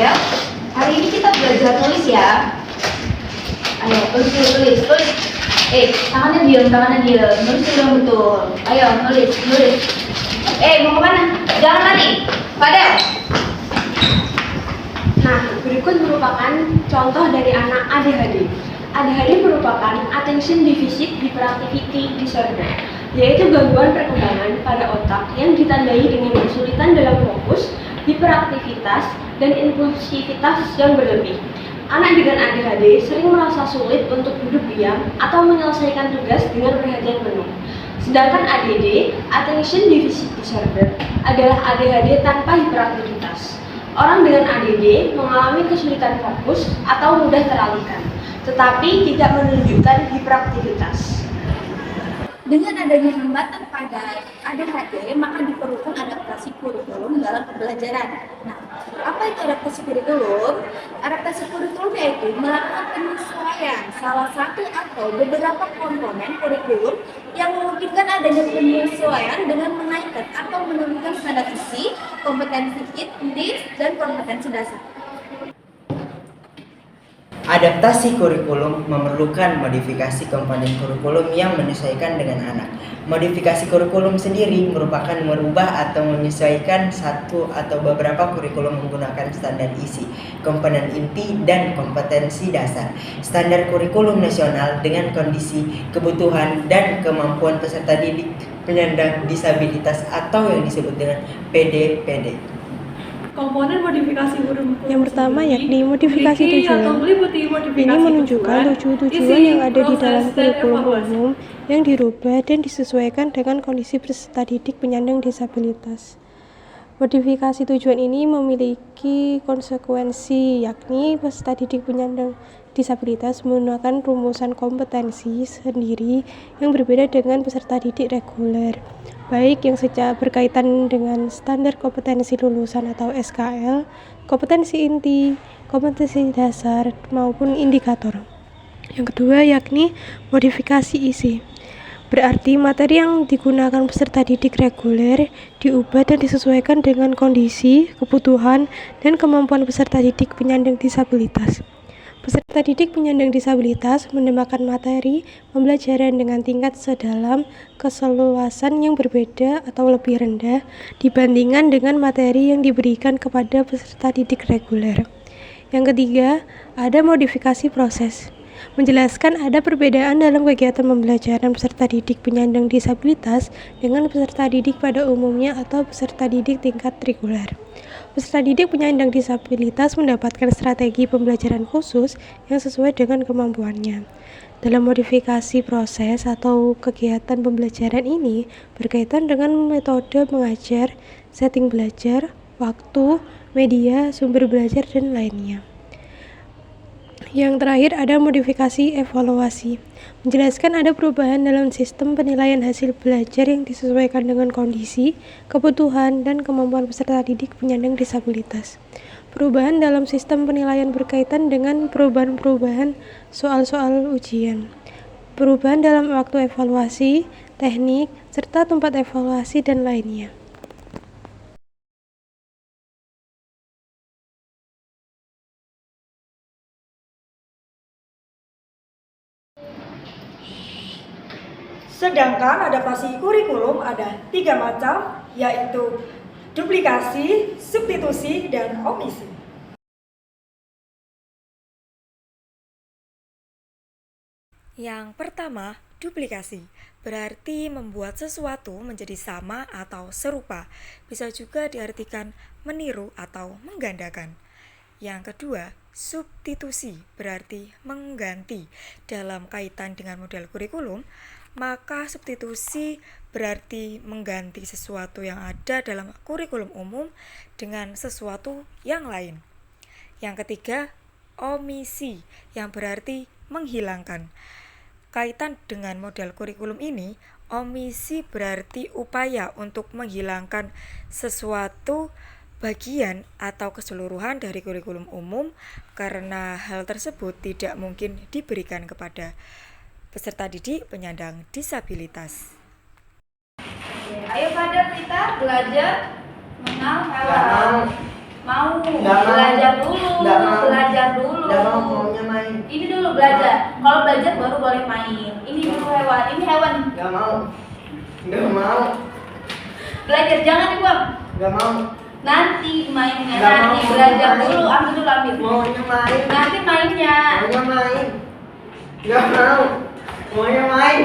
Fadel, hari ini kita belajar tulis ya. Ayo, tulis. Tangannya diam. Nulis dulu yang betul. Ayo, nulis. Mau kemana? Jangan lari. Fadel. Nah, berikut merupakan contoh dari anak ADHD. ADHD merupakan Attention Deficit Hyperactivity Disorder, yaitu gangguan perkembangan pada otak yang ditandai dengan kesulitan dalam fokus, hiperaktivitas, dan impulsivitas yang berlebih. Anak dengan ADHD sering merasa sulit untuk duduk diam atau menyelesaikan tugas dengan perhatian penuh. Sedangkan ADD, Attention Deficit Disorder, adalah ADHD tanpa hiperaktivitas. Orang dengan ADD mengalami kesulitan fokus atau mudah teralihkan, tetapi tidak menunjukkan hiperaktivitas. Dengan adanya hambatan pada ADHD, maka diperlukan adaptasi kurikulum dalam pembelajaran. Nah, apa itu adaptasi kurikulum? Adaptasi kurikulum yaitu melakukan penyesuaian salah satu atau beberapa komponen kurikulum yang memungkinkan adanya penyesuaian dengan menaikkan atau menurunkan standar isi, kompetensi indeks, dan kompetensi dasar. Adaptasi kurikulum memerlukan modifikasi komponen kurikulum yang menyesuaikan dengan anak. Modifikasi kurikulum sendiri merupakan merubah atau menyesuaikan satu atau beberapa kurikulum menggunakan standar isi, komponen inti, dan kompetensi dasar. Standar kurikulum nasional dengan kondisi, kebutuhan, dan kemampuan peserta didik penyandang disabilitas atau yang disebut dengan PDPD. Komponen modifikasi kurikulum yang pertama yakni modifikasi tujuan. Ini menunjukkan tujuan yang ada di dalam kurikulum umum yang dirubah dan disesuaikan dengan kondisi peserta didik penyandang disabilitas. Modifikasi tujuan ini memiliki konsekuensi, yakni peserta didik penyandang disabilitas menggunakan rumusan kompetensi sendiri yang berbeda dengan peserta didik reguler, baik yang secara berkaitan dengan standar kompetensi lulusan atau SKL, kompetensi inti, kompetensi dasar, maupun indikator. Yang kedua yakni modifikasi isi. Berarti materi yang digunakan peserta didik reguler diubah dan disesuaikan dengan kondisi, kebutuhan, dan kemampuan peserta didik penyandang disabilitas. Peserta didik penyandang disabilitas mendapatkan materi pembelajaran dengan tingkat sedalam keseluasan yang berbeda atau lebih rendah dibandingkan dengan materi yang diberikan kepada peserta didik reguler. Yang ketiga, ada modifikasi proses. Menjelaskan ada perbedaan dalam kegiatan pembelajaran peserta didik penyandang disabilitas dengan peserta didik pada umumnya atau peserta didik tingkat reguler. Peserta didik penyandang disabilitas mendapatkan strategi pembelajaran khusus yang sesuai dengan kemampuannya. Dalam modifikasi proses atau kegiatan pembelajaran ini berkaitan dengan metode mengajar, setting belajar, waktu, media, sumber belajar, dan lainnya. Yang terakhir ada modifikasi evaluasi. Menjelaskan ada perubahan dalam sistem penilaian hasil belajar yang disesuaikan dengan kondisi, kebutuhan, dan kemampuan peserta didik penyandang disabilitas. Perubahan dalam sistem penilaian berkaitan dengan perubahan-perubahan soal-soal ujian. Perubahan dalam waktu evaluasi, teknik, serta tempat evaluasi, dan lainnya. Sedangkan adaptasi kurikulum ada 3 macam, yaitu duplikasi, substitusi, dan omisi. Yang pertama, duplikasi, berarti membuat sesuatu menjadi sama atau serupa. Bisa juga diartikan meniru atau menggandakan. Yang kedua, substitusi, berarti mengganti. Dalam kaitan dengan model kurikulum, maka substitusi berarti mengganti sesuatu yang ada dalam kurikulum umum dengan sesuatu yang lain. Yang ketiga, omisi, yang berarti menghilangkan. Kaitan dengan model kurikulum ini, omisi berarti upaya untuk menghilangkan sesuatu bagian atau keseluruhan dari kurikulum umum karena hal tersebut tidak mungkin diberikan kepada peserta didik penyandang disabilitas. Ayo Fadel, kita belajar mengenal hewan. Mau. Nggak mau. Belajar dulu. Nggak mau. Belajar dulu. Nggak mau, maunya main. Ini dulu belajar. Kalau belajar baru boleh main. Ini dulu hewan. Ini hewan. Nggak mau. Nggak mau. Belajar jangan dibuang. Nggak mau. Nanti mainnya. Nggak Nanti mau. belajar Main. dulu. Ambil dulu ambil. Maunya main. Nanti mainnya. Maunya main. Nggak mau. Maunya main.